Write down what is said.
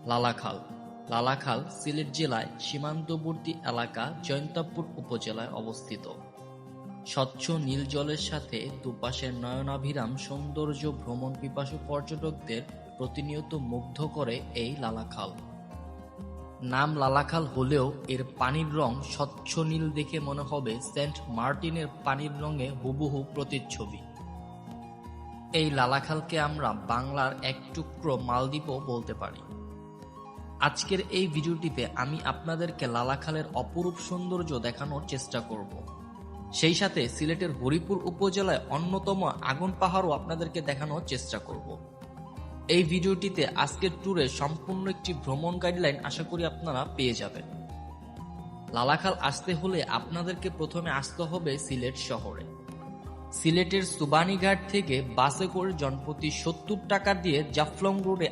লালাখাল লালাখাল সিলেট জেলায় সীমান্তবর্তী এলাকা জৈন্তাপুর উপজেলায় অবস্থিত। স্বচ্ছ নীল জলের সাথে দুপাশের নয়নাভিরাম সৌন্দর্য ভ্রমণ পিপাসু পর্যটকদের প্রতিনিয়ত মুগ্ধ করে এই লালাখাল। নাম লালাখাল হলেও এর পানির রং স্বচ্ছ নীল দেখে মনে হবে সেন্ট মার্টিনের পানির রঙে হুবহু প্রতিচ্ছবি। এই লালাখালকে আমরা বাংলার এক টুকরো মালদ্বীপও বলতে পারি। আজকের এই ভিডিওটিতে আমি আপনাদেরকে লালাখালের অপরূপ সৌন্দর্য দেখানোর চেষ্টা করব। সেই সাথে সিলেটের হরিপুর উপজেলায় অন্যতম আগুন পাহাড়ও আপনাদেরকে দেখানোর চেষ্টা করব। এই ভিডিওটিতে আজকের ট্যুরে সম্পূর্ণ একটি ভ্রমণ গাইডলাইন আশা করি আপনারা পেয়ে যাবেন। লালাখাল আসতে হলে আপনাদেরকে প্রথমে আসতে হবে সিলেট শহরে। সিলেটের সুবানীঘাট থেকে বাসে করে জনপ্রতি ৭০ টাকা দিয়ে জাফলং রোডে